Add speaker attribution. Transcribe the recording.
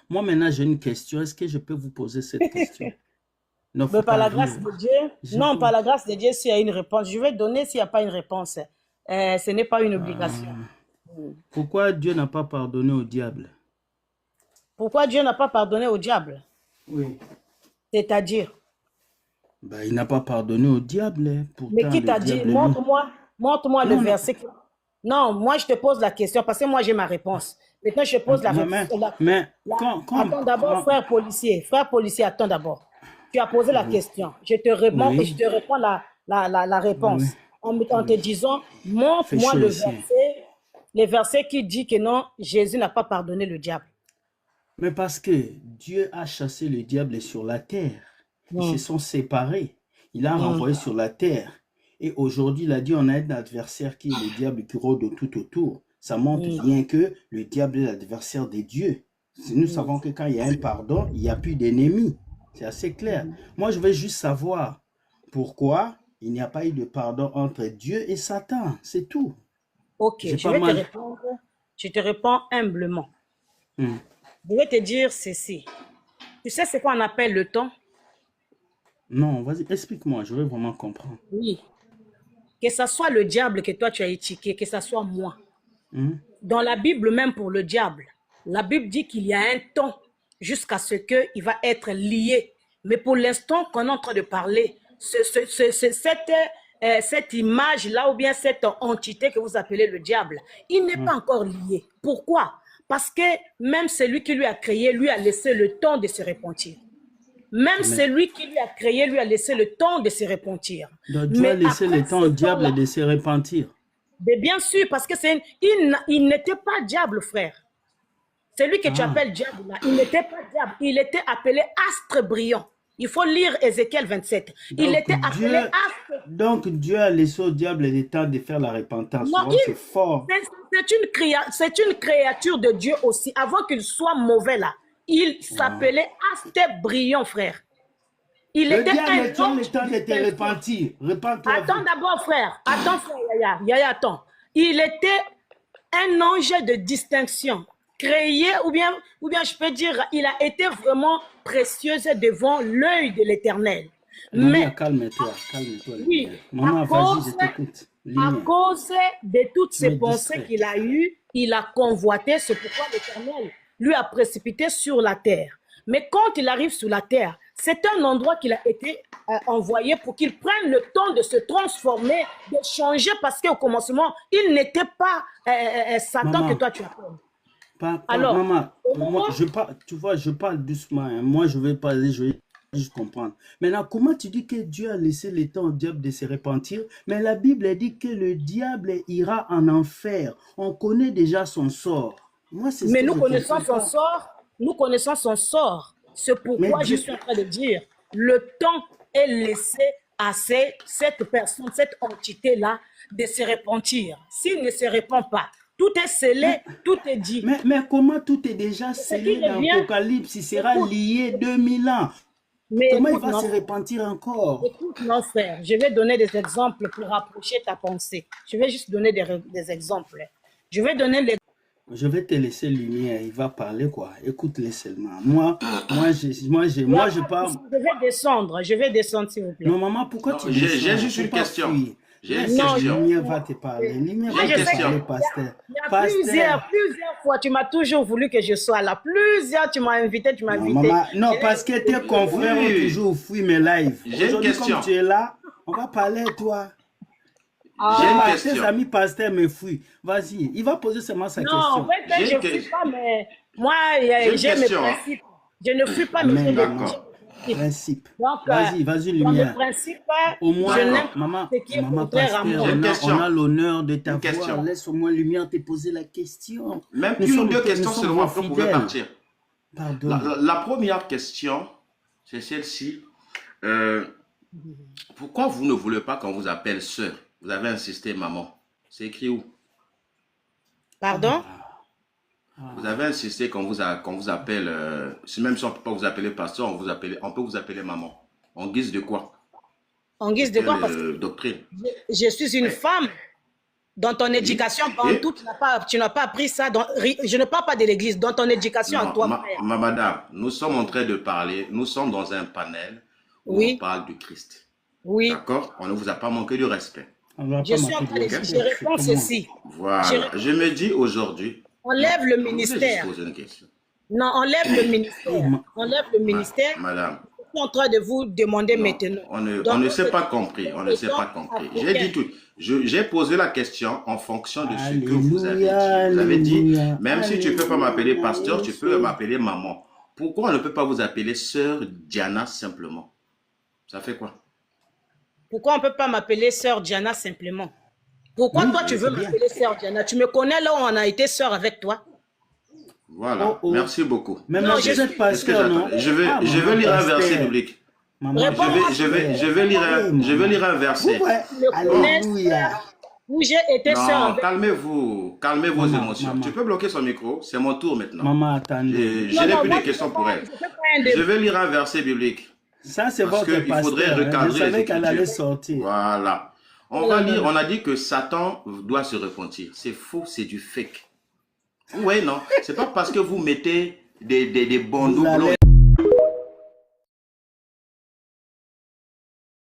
Speaker 1: Moi, maintenant, j'ai une question. Est-ce que je peux vous poser cette question? Non,
Speaker 2: Mais
Speaker 1: faut
Speaker 2: par
Speaker 1: pas
Speaker 2: la
Speaker 1: rire.
Speaker 2: grâce de Dieu,
Speaker 1: Je
Speaker 2: non,
Speaker 1: peux.
Speaker 2: par la grâce de Dieu, s'il y a une réponse, je vais donner s'il n'y a pas une réponse. Ce n'est pas une obligation.
Speaker 1: Ah. Pourquoi Dieu n'a pas pardonné au diable?
Speaker 2: Pourquoi Dieu n'a pas pardonné au diable?
Speaker 1: Oui.
Speaker 2: C'est-à-dire,
Speaker 1: Ben, il n'a pas pardonné au diable, hein.
Speaker 2: mais
Speaker 1: Pourtant,
Speaker 2: qui
Speaker 1: le
Speaker 2: t'a dit,
Speaker 1: diable, lui.
Speaker 2: montre-moi le
Speaker 1: Non, non.
Speaker 2: verset. Non, moi je te pose la question parce que moi j'ai ma réponse. Maintenant je te pose la
Speaker 1: Mais,
Speaker 2: réponse.
Speaker 1: mais, mais
Speaker 2: Attends d'abord, frère policier, attends d'abord. Tu as posé la
Speaker 1: oui,
Speaker 2: question. Je te réponds et je
Speaker 1: oui,
Speaker 2: te réponds la
Speaker 1: oui,
Speaker 2: réponse en te
Speaker 1: oui.
Speaker 2: disant,
Speaker 1: Il fait
Speaker 2: montre-moi
Speaker 1: chaud ici, hein.
Speaker 2: le verset qui dit que non, Jésus n'a pas pardonné le diable.
Speaker 1: Mais parce que Dieu a chassé le diable sur la terre. Ils se
Speaker 2: Hmm,
Speaker 1: sont séparés. Il a
Speaker 2: hmm,
Speaker 1: renvoyé sur la terre. Et aujourd'hui, il a dit, on a un adversaire qui est le diable qui rôde tout autour. Ça montre
Speaker 2: hmm,
Speaker 1: bien que le diable est l'adversaire de Dieu. Nous
Speaker 2: hmm,
Speaker 1: savons que quand il y a un pardon, il n'y a plus d'ennemis. C'est assez clair.
Speaker 2: hmm.
Speaker 1: Moi, je veux juste savoir pourquoi il n'y a pas eu de pardon entre Dieu et Satan. C'est tout.
Speaker 2: Ok,
Speaker 1: J'ai
Speaker 2: je
Speaker 1: pas
Speaker 2: vais te
Speaker 1: mal.
Speaker 2: répondre. Je te réponds humblement.
Speaker 1: Hmm.
Speaker 2: Je vais te dire ceci. Tu sais ce qu'on appelle le temps?
Speaker 1: Non, vas-y, explique-moi, je veux vraiment comprendre.
Speaker 2: Oui. Que ce soit le diable que toi tu as étiqueté, que ce soit moi.
Speaker 1: Hmm.
Speaker 2: Dans la Bible, même pour le diable, la Bible dit qu'il y a un temps jusqu'à ce qu'il va être lié. Mais pour l'instant qu'on est en train de parler, cette image-là ou bien cette entité que vous appelez le diable, il n'est
Speaker 1: Hmm.
Speaker 2: pas encore lié. Pourquoi? Parce que même celui qui lui a créé, lui a laissé le temps de se repentir. Même
Speaker 1: Mais
Speaker 2: celui qui lui a créé, lui a laissé le temps de se repentir.
Speaker 1: donc Dieu a
Speaker 2: Mais
Speaker 1: laissé
Speaker 2: après
Speaker 1: le temps
Speaker 2: ce
Speaker 1: au diable
Speaker 2: temps-là,
Speaker 1: de se repentir.
Speaker 2: bien sûr, parce que il n'était pas diable, frère. Celui que tu
Speaker 1: Ah,
Speaker 2: appelles diable, là, il n'était pas diable. Il était appelé astre brillant. Il faut lire Ézéchiel 27. Il
Speaker 1: donc
Speaker 2: était appelé
Speaker 1: Dieu,
Speaker 2: astre.
Speaker 1: donc Dieu a laissé au diable le temps de faire la repentance.
Speaker 2: Non,
Speaker 1: Wow, c'est fort.
Speaker 2: c'est une créature de Dieu aussi. Avant qu'il soit mauvais là, il
Speaker 1: Wow.
Speaker 2: s'appelait astre brillant, frère. Il
Speaker 1: Le
Speaker 2: était
Speaker 1: diable
Speaker 2: un
Speaker 1: tient
Speaker 2: ange
Speaker 1: le temps
Speaker 2: de
Speaker 1: de te
Speaker 2: distinction.
Speaker 1: repentir. Repends-toi
Speaker 2: Attends
Speaker 1: vite.
Speaker 2: d'abord, frère. Attends, frère Yaya. Yaya, attends. Il était un ange de distinction. Créé, ou bien je peux dire, il a été vraiment précieuse devant l'œil de l'Éternel.
Speaker 1: Limia,
Speaker 2: Mais,
Speaker 1: calme-toi. Calme-toi,
Speaker 2: oui,
Speaker 1: Limia. Maman, vas-y, je t'écoute.
Speaker 2: à
Speaker 1: Limia,
Speaker 2: cause de toutes
Speaker 1: tu
Speaker 2: ces
Speaker 1: me
Speaker 2: pensées
Speaker 1: distrais.
Speaker 2: qu'il a eues, il a convoité. C'est pourquoi l'Éternel lui a précipité sur la terre. Mais quand il arrive sur la terre, c'est un endroit qu'il a été envoyé pour qu'il prenne le temps de se transformer, de changer, parce qu'au commencement, il n'était pas Satan que
Speaker 1: Maman,
Speaker 2: toi tu appelles. Alors,
Speaker 1: maman,
Speaker 2: au
Speaker 1: moi,
Speaker 2: moment,
Speaker 1: je parle, tu vois, je parle doucement, hein. Moi, je vais parler, je vais juste comprendre. Maintenant, comment tu dis que Dieu a laissé le temps au diable de se repentir, mais la Bible dit que le diable ira en enfer. On connaît déjà son sort. Moi, c'est ce
Speaker 2: mais
Speaker 1: que
Speaker 2: nous
Speaker 1: je ne
Speaker 2: connaissons
Speaker 1: comprends
Speaker 2: son
Speaker 1: pas.
Speaker 2: sort, nous connaissons son sort. C'est
Speaker 1: Mais
Speaker 2: pourquoi je
Speaker 1: Dieu,
Speaker 2: suis en train de dire, le temps est laissé à cette personne, cette entité-là, de se repentir. S'il ne se répand pas, tout est scellé,
Speaker 1: mais,
Speaker 2: tout est dit.
Speaker 1: mais comment tout est déjà
Speaker 2: C'est ce qui
Speaker 1: scellé dans
Speaker 2: revient,
Speaker 1: l'Apocalypse, il sera
Speaker 2: écoute,
Speaker 1: lié 2000 ans.
Speaker 2: mais
Speaker 1: Comment il
Speaker 2: écoute,
Speaker 1: va se
Speaker 2: non,
Speaker 1: repentir encore?
Speaker 2: écoute, non, frère, je vais donner des exemples pour rapprocher ta pensée. Je vais juste donner des exemples. Je vais donner les.
Speaker 1: Je vais te laisser lumière, il va parler quoi. Écoute-le seulement.
Speaker 2: Il y a
Speaker 1: Moi,
Speaker 2: pas
Speaker 1: je
Speaker 2: de
Speaker 1: parle.
Speaker 2: souci, je vais descendre, s'il vous plaît.
Speaker 1: Non, maman, pourquoi
Speaker 3: Non,
Speaker 1: tu
Speaker 3: j'ai
Speaker 1: descends?
Speaker 3: juste
Speaker 1: Faut
Speaker 3: une
Speaker 1: pas
Speaker 3: question.
Speaker 1: fuir.
Speaker 3: J'ai une
Speaker 1: Laisse,
Speaker 2: Non,
Speaker 3: question.
Speaker 1: lumière va te parler. Lumière
Speaker 2: moi,
Speaker 3: J'ai
Speaker 1: va
Speaker 3: une
Speaker 2: je
Speaker 1: te
Speaker 2: sais qu'il
Speaker 1: parler,
Speaker 3: question.
Speaker 1: pasteur.
Speaker 2: y a
Speaker 1: Pasteur.
Speaker 2: plusieurs fois, tu m'as toujours voulu que je sois là. Plusieurs, tu m'as invité, tu m'as
Speaker 1: Non,
Speaker 2: invité.
Speaker 1: maman,
Speaker 2: Je
Speaker 1: non,
Speaker 2: l'ai
Speaker 1: parce que
Speaker 2: invité,
Speaker 1: tes
Speaker 2: je l'ai
Speaker 3: Oui,
Speaker 1: confrères
Speaker 2: invité.
Speaker 1: ont
Speaker 3: oui.
Speaker 1: toujours fui mes lives.
Speaker 3: J'ai une
Speaker 1: Aujourd'hui, comme
Speaker 3: question.
Speaker 1: tu es là, on va parler, toi.
Speaker 3: J'ai une
Speaker 2: Ah,
Speaker 1: Tes
Speaker 3: question.
Speaker 1: amis pasteurs me fuient. Vas-y, il va poser seulement sa
Speaker 2: non, en
Speaker 1: question.
Speaker 2: fait,
Speaker 3: J'ai
Speaker 2: je
Speaker 3: une,
Speaker 2: ne fuis
Speaker 3: que-
Speaker 2: pas, mais moi,
Speaker 3: j'ai une
Speaker 2: j'ai mes
Speaker 3: question, hein.
Speaker 2: principes. Je ne fuis pas, mais
Speaker 1: Amen,
Speaker 2: j'ai
Speaker 1: maman.
Speaker 3: D'accord.
Speaker 2: mes principes.
Speaker 1: Principe.
Speaker 2: Donc,
Speaker 1: Vas-y,
Speaker 2: dans mes
Speaker 1: lumière.
Speaker 2: principes,
Speaker 1: Au
Speaker 2: je
Speaker 1: moins,
Speaker 2: n'aime
Speaker 3: D'accord.
Speaker 2: pas
Speaker 1: maman,
Speaker 2: ce qui est
Speaker 1: maman
Speaker 2: contraire à
Speaker 1: pasteur,
Speaker 3: J'ai
Speaker 2: moi.
Speaker 3: une
Speaker 1: on a
Speaker 3: question.
Speaker 1: l'honneur de
Speaker 3: Une
Speaker 1: t'avoir.
Speaker 3: question.
Speaker 1: Laisse au moins lumière te poser la question.
Speaker 3: Même une ou deux
Speaker 1: Nous
Speaker 3: questions
Speaker 1: sommes
Speaker 3: seulement,
Speaker 1: vos
Speaker 3: après vous pouvez
Speaker 1: fidèles.
Speaker 3: partir.
Speaker 1: Pardon.
Speaker 3: La première question, c'est celle-ci. Euh, Pourquoi vous ne voulez pas qu'on vous appelle sœur? Vous avez insisté maman. C'est écrit où?
Speaker 2: Pardon?
Speaker 3: Vous avez insisté qu'on vous appelle, même si on ne peut pas vous appeler pasteur, on peut vous appeler maman. En guise de quoi?
Speaker 2: En
Speaker 3: De
Speaker 2: guise de quoi?
Speaker 3: quelle
Speaker 2: Parce que
Speaker 3: doctrine?
Speaker 2: je suis une
Speaker 3: Oui.
Speaker 2: femme. Dans ton éducation,
Speaker 3: Et
Speaker 2: tout, tu n'as pas appris ça. Je ne parle pas de l'église. Dans ton éducation à
Speaker 3: non,
Speaker 2: toi, frère.
Speaker 3: madame, nous sommes en train de parler, nous sommes dans un panel où on
Speaker 2: Oui,
Speaker 3: parle du Christ.
Speaker 2: oui.
Speaker 3: D'accord? On ne vous a pas manqué de respect.
Speaker 1: On va
Speaker 2: Je
Speaker 1: pas
Speaker 2: suis en
Speaker 1: manquer
Speaker 2: train
Speaker 1: de
Speaker 2: de
Speaker 3: Ok?
Speaker 2: je
Speaker 1: respect. C'est
Speaker 2: réponds
Speaker 1: comment?
Speaker 2: ceci.
Speaker 3: Voilà. Je me dis aujourd'hui,
Speaker 2: Enlève le
Speaker 3: je voulais juste
Speaker 2: ministère.
Speaker 3: poser une question.
Speaker 2: Non, enlève le
Speaker 1: Oh,
Speaker 2: ministère. Enlève le ministère.
Speaker 3: Madame,
Speaker 2: Je suis en train de vous demander
Speaker 3: non,
Speaker 2: maintenant.
Speaker 3: on ne
Speaker 2: Dans
Speaker 3: s'est
Speaker 2: votre
Speaker 3: pas compris. On ne s'est
Speaker 2: étant
Speaker 3: pas compris. J'ai
Speaker 2: africain,
Speaker 3: dit tout. J'ai posé la question en fonction de ce que vous avez
Speaker 1: Alléluia,
Speaker 3: dit. Vous avez dit,
Speaker 1: alléluia,
Speaker 3: même si tu ne peux pas m'appeler
Speaker 1: alléluia,
Speaker 3: pasteur, tu peux
Speaker 1: Yesu.
Speaker 3: m'appeler maman. Pourquoi on ne peut pas vous appeler sœur Diana simplement? Ça fait quoi?
Speaker 2: pourquoi on ne peut pas m'appeler sœur Diana simplement? Pourquoi
Speaker 1: Oui,
Speaker 2: toi tu veux
Speaker 1: c'est bien.
Speaker 2: m'appeler sœur Diana? Tu me connais là où on a été sœur avec toi?
Speaker 3: Voilà.
Speaker 1: Oh, oh.
Speaker 3: Merci beaucoup.
Speaker 1: Mais
Speaker 2: Non,
Speaker 1: ma
Speaker 2: je
Speaker 1: vous êtes
Speaker 2: suis.
Speaker 3: Est-ce que
Speaker 1: pasteur, non?
Speaker 3: j'attends? Je vais
Speaker 1: Ah, maman
Speaker 3: lire un verset
Speaker 1: pasteur.
Speaker 3: biblique.
Speaker 1: Maman
Speaker 2: Réponds-moi.
Speaker 3: Je vais lire un
Speaker 1: Vous
Speaker 3: verset.
Speaker 1: voyez?
Speaker 2: Tu me connais,
Speaker 1: Alléluia.
Speaker 2: où j'ai été sœur
Speaker 3: Non,
Speaker 2: avec.
Speaker 3: calmez-vous. Calmez vos
Speaker 1: Maman,
Speaker 3: émotions.
Speaker 1: maman.
Speaker 3: Tu peux bloquer son micro? C'est mon tour maintenant.
Speaker 1: Maman, attendez.
Speaker 3: Je
Speaker 2: Non,
Speaker 3: n'ai
Speaker 2: non,
Speaker 3: plus
Speaker 2: moi
Speaker 3: de questions pour elle.
Speaker 2: je fais pas un
Speaker 3: Je
Speaker 2: débat.
Speaker 3: vais lire un verset biblique.
Speaker 1: Ça, c'est
Speaker 3: Parce
Speaker 1: votre
Speaker 3: qu'il faudrait
Speaker 1: pasteur. Hein. Je
Speaker 3: recadrer les
Speaker 1: savais qu'elle allait
Speaker 3: écritures.
Speaker 1: sortir.
Speaker 3: Voilà. On va lire, on a dit que Satan doit se repentir. C'est faux, c'est du fake. Oui, non. C'est pas parce que vous mettez des bandeaux
Speaker 1: Vous allez
Speaker 3: blancs